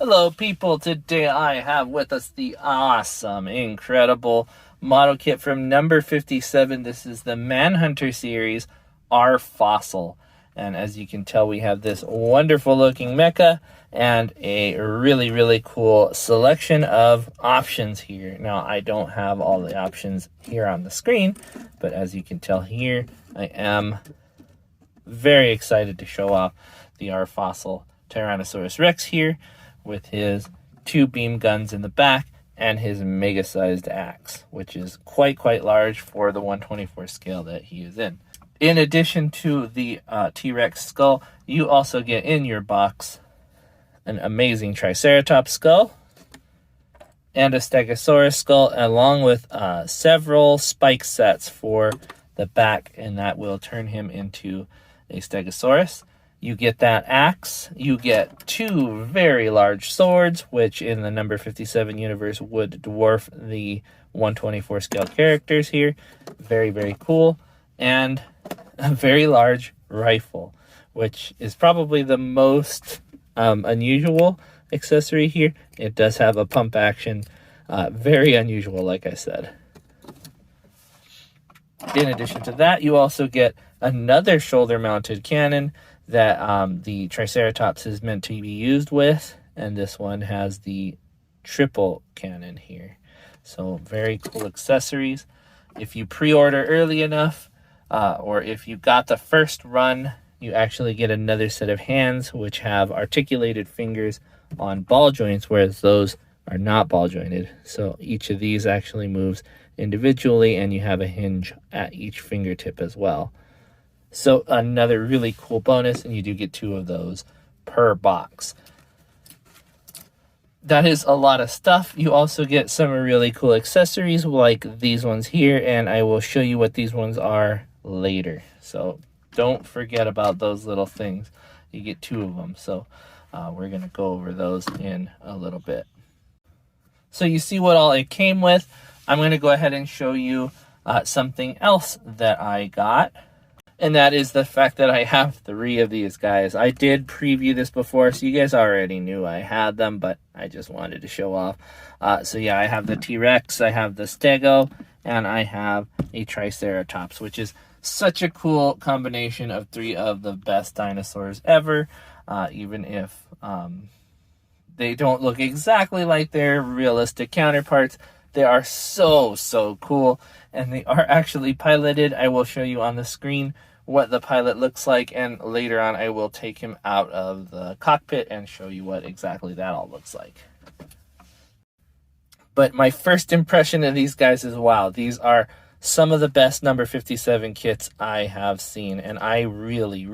Hello people, today I have with us the awesome, incredible model kit from number 57. This is the Manhunter series, our Fossil. And as you can tell, we have this wonderful looking mecha and a really cool selection of options here. Now, I don't have all the options here on the screen, but as you can tell here, I am very excited to show off the our Fossil Tyrannosaurus Rex here, with his two beam guns in the back and his mega-sized axe, which is quite large for the 1/24 scale that he is in. In addition to the T-Rex skull, you also get in your box an amazing Triceratops skull and a Stegosaurus skull, along with several spike sets for the back, and that will turn him into a Stegosaurus. You get that axe, you get two very large swords, which in the number 57 universe would dwarf the 1/24 scale characters here. Very cool. And a very large rifle, which is probably the most unusual accessory here. It does have a pump action, very unusual, like I said. In addition to that, you also get another shoulder-mounted cannon that the Triceratops is meant to be used with, and this one has the triple cannon here. So very cool accessories. If you pre-order early enough, or if you got the first run, you actually get another set of hands which have articulated fingers on ball joints, whereas those are not ball jointed. So each of these actually moves individually, and you have a hinge at each fingertip as well. So another really cool bonus, and you do get two of those per box. That is a lot of stuff. You also get some really cool accessories like these ones here, and I will show you what these ones are later. So don't forget about those little things. You get two of them. So we're going to go over those in a little bit. So you see what all it came with. I'm going to go ahead and show you something else that I got. And that is the fact that I have three of these guys. I did preview this before, so you guys already knew I had them, but I just wanted to show off. So yeah, I have the T-Rex, I have the Stego, and I have a Triceratops, which is such a cool combination of three of the best dinosaurs ever, even if they don't look exactly like their realistic counterparts. They are so cool, and they are actually piloted. I will show you on the screen what the pilot looks like, and later on I will take him out of the cockpit and show you what exactly that all looks like. But my first impression of these guys is, wow, these are some of the best number 57 kits I have seen, and I really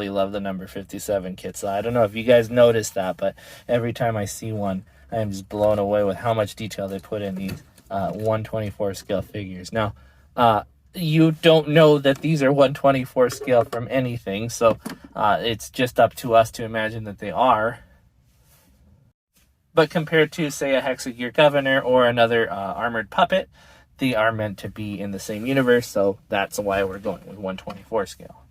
love the number 57 kits. I don't know if you guys noticed that, but every time I see one, I am just blown away with how much detail they put in these 1/24 scale figures. Now, you don't know that these are 1/24 scale from anything, so it's just up to us to imagine that they are. But compared to, say, a Hexagear Governor or another armored puppet, they are meant to be in the same universe, so that's why we're going with 1/24 scale.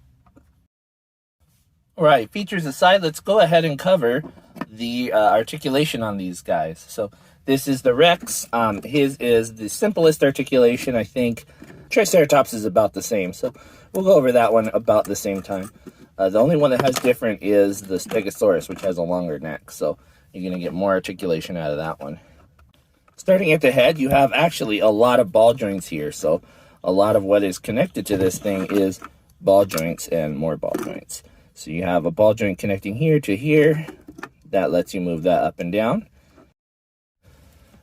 All right, features aside, let's go ahead and cover the articulation on these guys. So this is the Rex. His is the simplest articulation, I think. Triceratops is about the same, so we'll go over that one about the same time. The only one that has different is the Stegosaurus, which has a longer neck, so you're going to get more articulation out of that one. Starting at the head, you have actually a lot of ball joints here, so a lot of what is connected to this thing is ball joints and more ball joints. So you have a ball joint connecting here to here. That lets you move that up and down.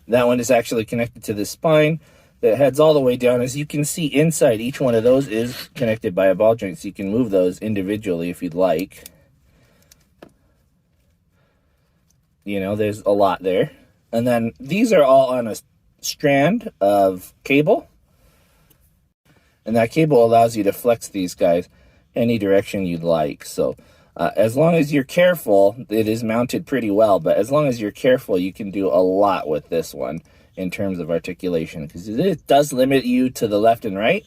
That one is actually connected to the spine that heads all the way down. As you can see, inside each one of those is connected by a ball joint, so you can move those individually if you'd like. You know, there's a lot there. And then these are all on a strand of cable. And that cable allows you to flex these guys any direction you'd like. So as long as you're careful, it is mounted pretty well, but as long as you're careful, you can do a lot with this one in terms of articulation, because it does limit you to the left and right,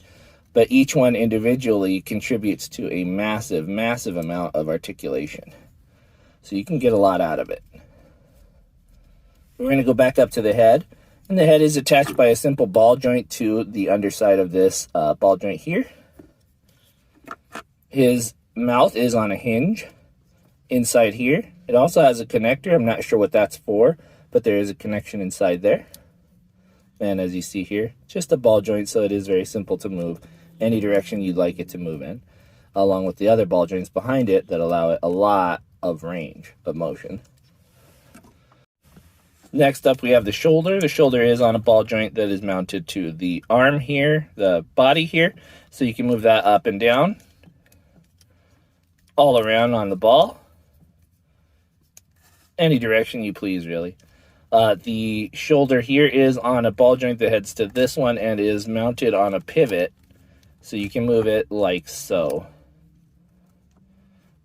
but each one individually contributes to a massive amount of articulation. So you can get a lot out of it. We're going to go back up to the head, and the head is attached by a simple ball joint to the underside of this ball joint here. His mouth is on a hinge inside here. It also has a connector. I'm not sure what that's for, but there is a connection inside there. And as you see here, just a ball joint, so it is very simple to move any direction you'd like it to move in, along with the other ball joints behind it that allow it a lot of range of motion. Next up, we have the shoulder. The shoulder is on a ball joint that is mounted to the arm here, the body here, so you can move that up and down, all around on the ball, any direction you please, really. The shoulder here is on a ball joint that heads to this one and is mounted on a pivot, so you can move it like so.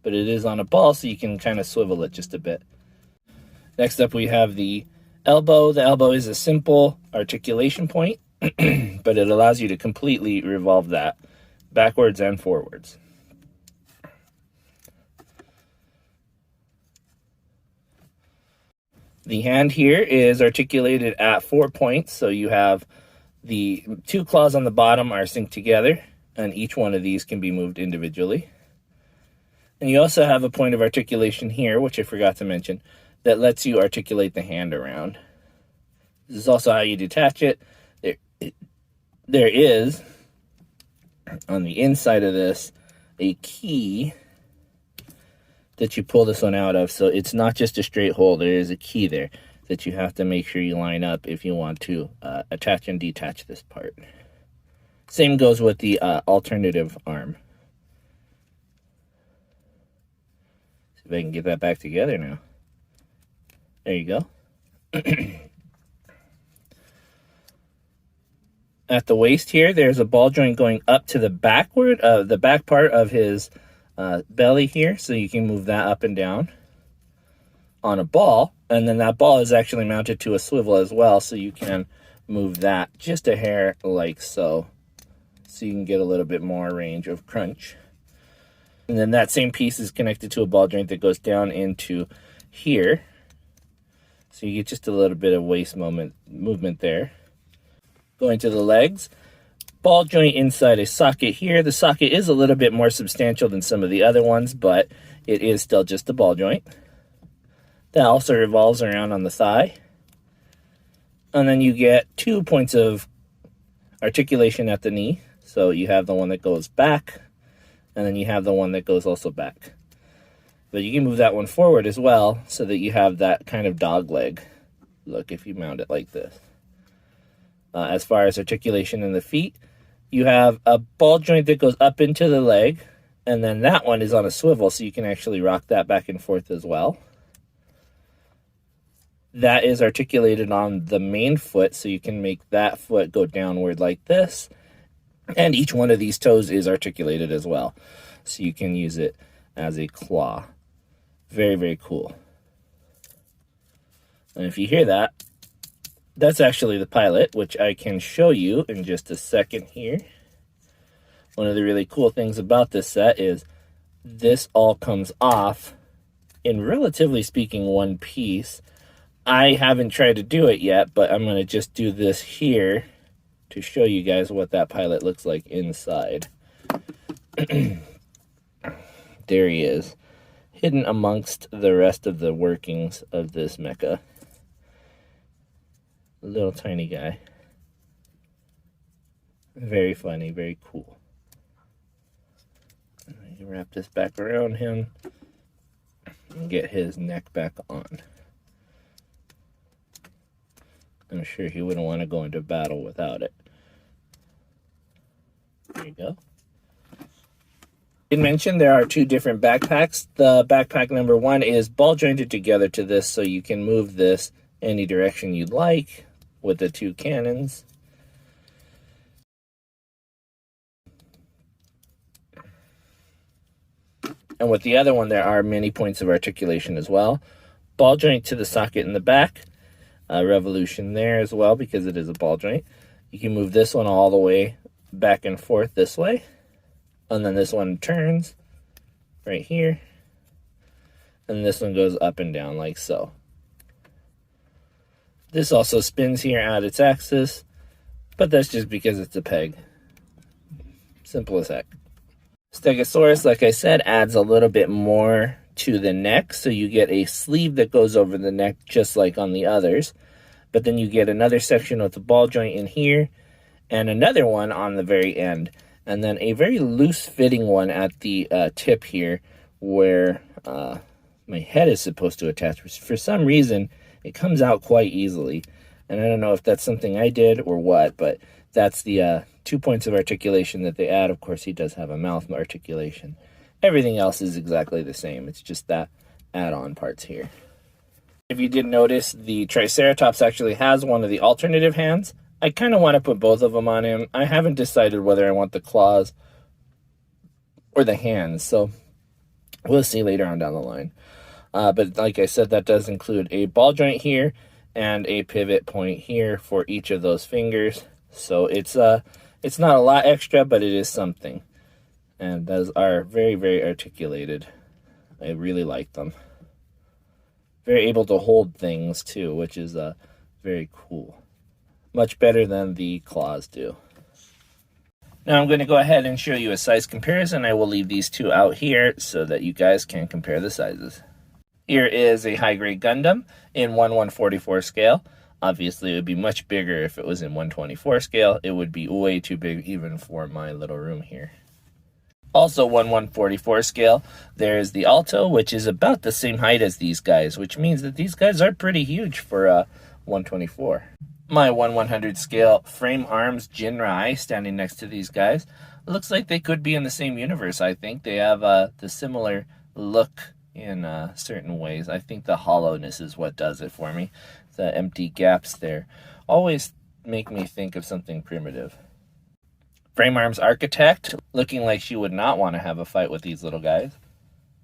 But it is on a ball, so you can kind of swivel it just a bit. Next up, we have the elbow. The elbow is a simple articulation point, but it allows you to completely revolve that backwards and forwards. The hand here is articulated at 4 points, so you have the 2 claws on the bottom are synced together, and each one of these can be moved individually. And you also have a point of articulation here, which I forgot to mention, that lets you articulate the hand around. This is also how you detach it. There is, on the inside of this, a key that you pull this one out of, so it's not just a straight hole. There is a key there that you have to make sure you line up if you want to attach and detach this part. Same goes with the alternative arm. See if I can get that back together now. There you go. At the waist here, there's a ball joint going up to the back part of his belly here, so you can move that up and down on a ball, and then that ball is actually mounted to a swivel as well, so you can move that just a hair like so you can get a little bit more range of crunch. And then that same piece is connected to a ball joint that goes down into here, so you get just a little bit of waist movement there. Going to the legs, ball joint inside a socket here. The socket is a little bit more substantial than some of the other ones, but it is still just a ball joint. That also revolves around on the thigh. And then you get 2 points of articulation at the knee. So you have the one that goes back, and then you have the one that goes also back. But you can move that one forward as well, so that you have that kind of dog leg look if you mount it like this. As far as articulation in the feet, you have a ball joint that goes up into the leg, and then that one is on a swivel, so you can actually rock that back and forth as well. That is articulated on the main foot, so you can make that foot go downward like this. And each one of these toes is articulated as well, so you can use it as a claw. Very, very cool. And if you hear that, that's actually the pilot, which I can show you in just a second here. One of the really cool things about this set is this all comes off in, relatively speaking, one piece. I haven't tried to do it yet, but I'm going to just do this here to show you guys what that pilot looks like inside. There he is, hidden amongst the rest of the workings of this mecha. Little tiny guy. Very funny, very cool. I can wrap this back around him and get his neck back on. I'm sure he wouldn't want to go into battle without it. There you go. I did mention there are 2 different backpacks. The backpack number 1 is ball jointed together to this, so you can move this any direction you'd like with the 2 cannons. And with the other one, there are many points of articulation as well. Ball joint to the socket in the back. Revolution there as well, because it is a ball joint. You can move this one all the way back and forth this way. And then this one turns right here. And this one goes up and down like so. This also spins here at its axis, but that's just because it's a peg. Simple as heck. Stegosaurus, like I said, adds a little bit more to the neck, so you get a sleeve that goes over the neck just like on the others, but then you get another section with a ball joint in here and another one on the very end, and then a very loose fitting one at the tip here where my head is supposed to attach. For some reason it comes out quite easily, and I don't know if that's something I did or what, but that's the 2 points of articulation that they add. Of course, he does have a mouth articulation. Everything else is exactly the same. It's just that add-on parts here. If you did notice, the Triceratops actually has one of the alternative hands. I kind of want to put both of them on him. I haven't decided whether I want the claws or the hands, so we'll see later on down the line. But like I said, that does include a ball joint here and a pivot point here for each of those fingers. So it's not a lot extra, but it is something. And those are very, very articulated. I really like them. Very able to hold things too, which is very cool. Much better than the claws do. Now I'm going to go ahead and show you a size comparison. I will leave these two out here so that you guys can compare the sizes. Here is a high-grade Gundam in 1/144 scale. Obviously, it would be much bigger if it was in 1/24 scale. It would be way too big even for my little room here. Also 1/144 scale, there's the Alto, which is about the same height as these guys, which means that these guys are pretty huge for 1/24. My 1/100 scale frame arms Jinrai standing next to these guys. It looks like they could be in the same universe, I think. They have the similar look in certain ways. I think the hollowness is what does it for me. The empty gaps there always make me think of something primitive. Frame Arms Architect, looking like she would not want to have a fight with these little guys.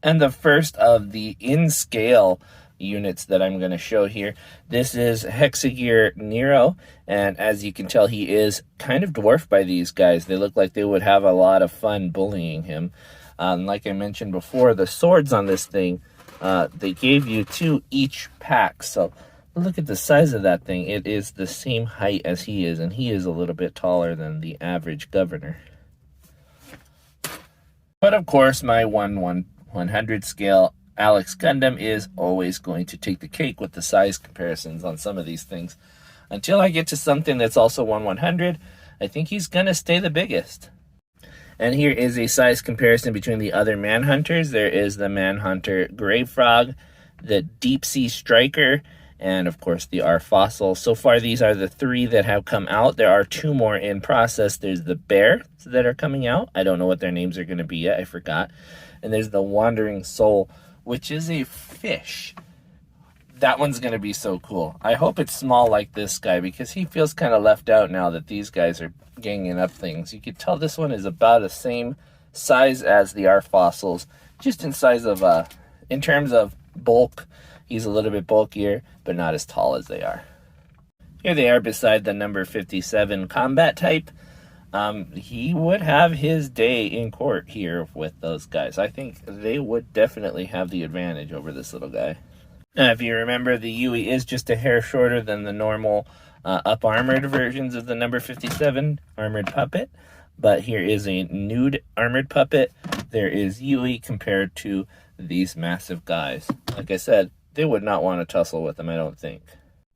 And the first of the in-scale units that I'm going to show here. This is Hexagear Nero, and as you can tell, he is kind of dwarfed by these guys. They look like they would have a lot of fun bullying him. Like I mentioned before, the swords on this thing, they gave you 2 each pack, so look at the size of that thing. It is the same height as he is, and he is a little bit taller than the average governor. But of course, my 1/100 scale Alex Gundam is always going to take the cake with the size comparisons on some of these things. Until I get to something that's also 1/100, I think he's going to stay the biggest. And here is a size comparison between the other Manhunters. There is the Manhunter Grave Frog, the Deep Sea Striker, and of course the R Fossil. So far these are the 3 that have come out. There are 2 more in process. There's the Bear that are coming out. I don't know what their names are going to be yet. I forgot. And there's the Wandering Soul, which is a fish. That one's going to be so cool. I hope it's small like this guy because he feels kind of left out now that these guys are ganging up things. You can tell this one is about the same size as the R Fossils, just in size of, in terms of bulk, he's a little bit bulkier, but not as tall as they are. Here they are beside the number 57 combat type. He would have his day in court here with those guys. I think they would definitely have the advantage over this little guy. Now, if you remember, the Yui is just a hair shorter than the normal up-armored versions of the number 57 armored puppet. But here is a nude armored puppet. There is Yui compared to these massive guys. Like I said, they would not want to tussle with them, I don't think.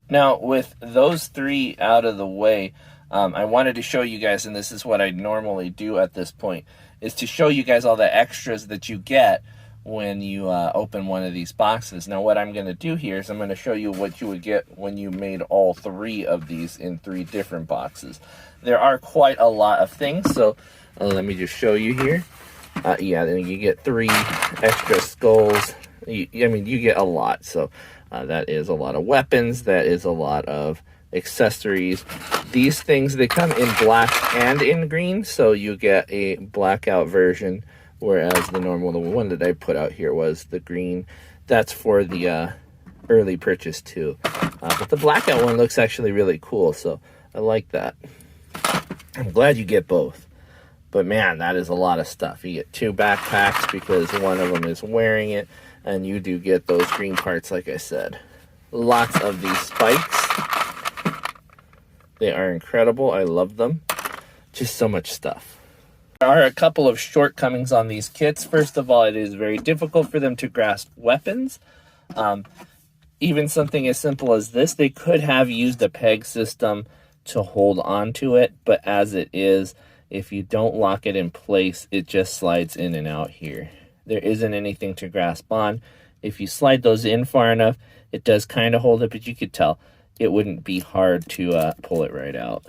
Now, with those 3 out of the way, I wanted to show you guys, and this is what I normally do at this point, is to show you guys all the extras that you get when you open one of these boxes. Now, what I'm going to do here is I'm going to show you what you would get when you made all 3 of these in 3 different boxes. There are quite a lot of things, so let me just show you here. Yeah, then you get 3 extra skulls. I mean, you get a lot, so that is a lot of weapons. That is a lot of accessories. These things, they come in black and in green, so you get a blackout version, whereas the one that I put out here was the green. That's for the early purchase too. But the blackout one looks actually really cool, so I like that. I'm glad you get both. But man, that is a lot of stuff. You get 2 backpacks because one of them is wearing it, and you do get those green parts like I said. Lots of these spikes. They are incredible. I love them. Just so much stuff. There are a couple of shortcomings on these kits. First of all, it is very difficult for them to grasp weapons. Even something as simple as this, they could have used a peg system to hold on to it, but as it is, if you don't lock it in place, it just slides in and out here. There isn't anything to grasp on. If you slide those in far enough, it does kind of hold it, but you could tell it wouldn't be hard to pull it right out.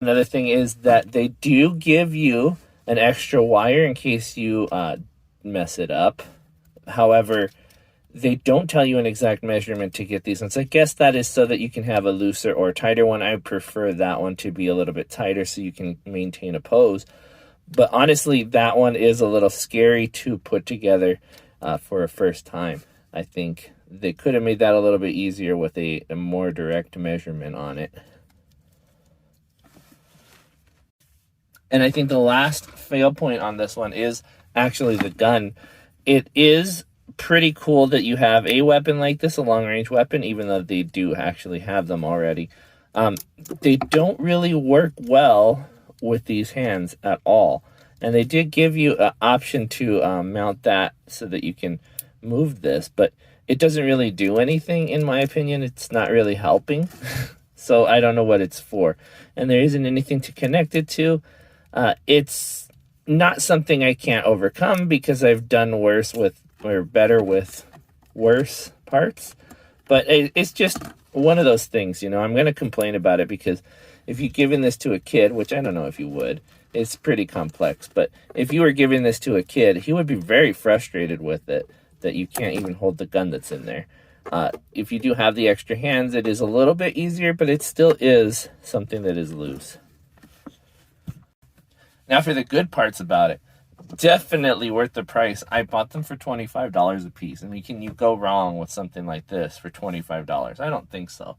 Another thing is that they do give you an extra wire in case you mess it up. However, they don't tell you an exact measurement to get these ones. I guess that is so that you can have a looser or tighter one. I prefer that one to be a little bit tighter so you can maintain a pose. But honestly, that one is a little scary to put together for a first time. I think they could have made that a little bit easier with a more direct measurement on it. And I think the last fail point on this one is actually the gun. It is pretty cool that you have a weapon like this, a long-range weapon, even though they do actually have them already. They don't really work well with these hands at all. And they did give you an option to mount that so that you can move this, but it doesn't really do anything, in my opinion. It's not really helping. So I don't know what it's for. And there isn't anything to connect it to. It's not something I can't overcome because I've done worse with, or better with worse parts. But it's just one of those things, you know. I'm going to complain about it because if you're giving this to a kid, which I don't know if you would, it's pretty complex. But if you were giving this to a kid, he would be very frustrated with it, that you can't even hold the gun that's in there. If you do have the extra hands, it is a little bit easier, but it still is something that is loose. Now for the good parts about it, definitely worth the price. I bought them for $25 a piece. I mean, can you go wrong with something like this for $25? I don't think so.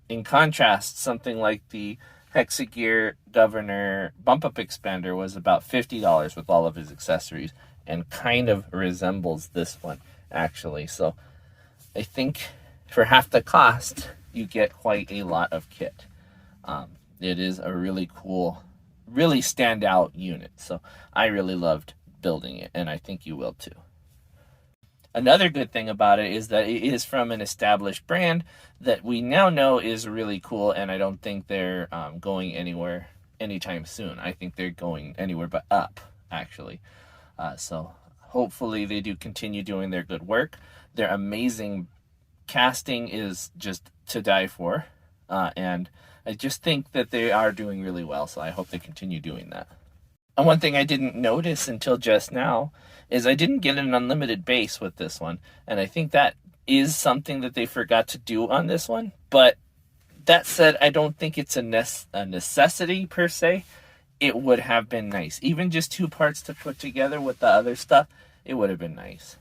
In contrast, something like the Hexagear Governor Bump-Up Expander was about $50 with all of his accessories and kind of resembles this one, actually. So I think for half the cost, you get quite a lot of kit. It is a really cool, really standout unit. So I really loved building it, and I think you will too. Another good thing about it is that it is from an established brand that we now know is really cool, and I don't think they're going anywhere anytime soon. I think they're going anywhere but up, actually. So hopefully they do continue doing their good work. Their amazing casting is just to die for, and I just think that they are doing really well, so I hope they continue doing that. And one thing I didn't notice until just now is I didn't get an unlimited base with this one, and I think that is something that they forgot to do on this one. But that said, I don't think it's a necessity per se. It would have been nice. Even just 2 parts to put together with the other stuff, it would have been nice.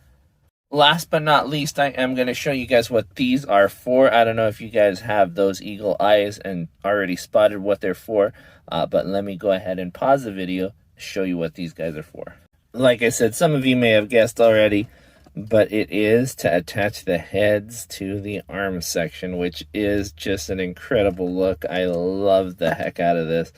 Last but not least, I am going to show you guys what these are for. I don't know if you guys have those eagle eyes and already spotted what they're for, but let me go ahead and pause the video, show you what these guys are for. Like I said, some of you may have guessed already, but it is to attach the heads to the arm section, which is just an incredible look. I love the heck out of this.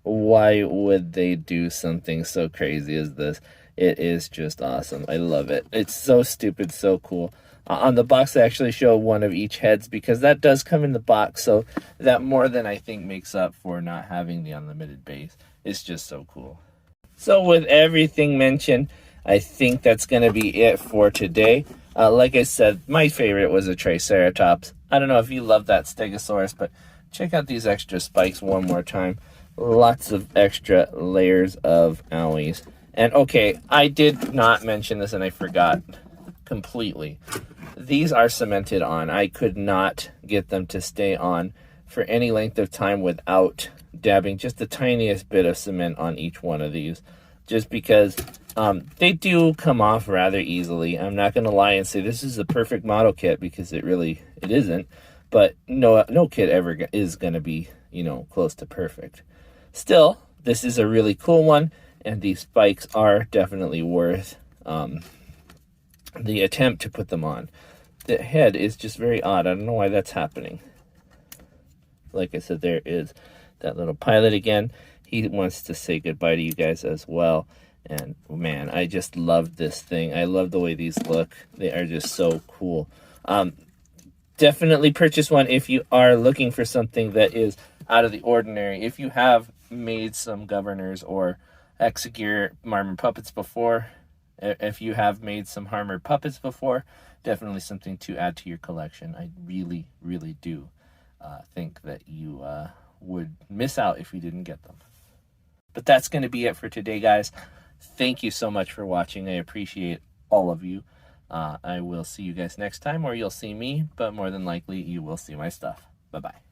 Why would they do something so crazy as this? It is just awesome. I love it. It's so stupid, so cool. On the box, they actually show one of each heads because that does come in the box. So that more than I think makes up for not having the unlimited base. It's just so cool. So with everything mentioned, I think that's going to be it for today. Like I said, my favorite was a Triceratops. I don't know if you love that Stegosaurus, but check out these extra spikes one more time. Lots of extra layers of owies. And okay, I did not mention this and I forgot completely. These are cemented on. I could not get them to stay on for any length of time without dabbing just the tiniest bit of cement on each one of these. Just because they do come off rather easily. I'm not going to lie and say this is a perfect model kit because it isn't. But no kit ever is going to be, close to perfect. Still, this is a really cool one. And these spikes are definitely worth the attempt to put them on. the head is just very odd. I don't know why that's happening. Like I said, there is that little pilot again. He wants to say goodbye to you guys as well. And man, I just love this thing. I love the way these look. They are just so cool. Definitely purchase one if you are looking for something that is out of the ordinary. If you have made some governors or Exegear armored puppets before, if you have made some armored puppets before, definitely something to add to your collection. I really, really do think that you would miss out if you didn't get them. But that's going to be it for today, guys. Thank you so much for watching. I appreciate all of you. I will see you guys next time, or you'll see me, but more than likely you will see my stuff. Bye-bye.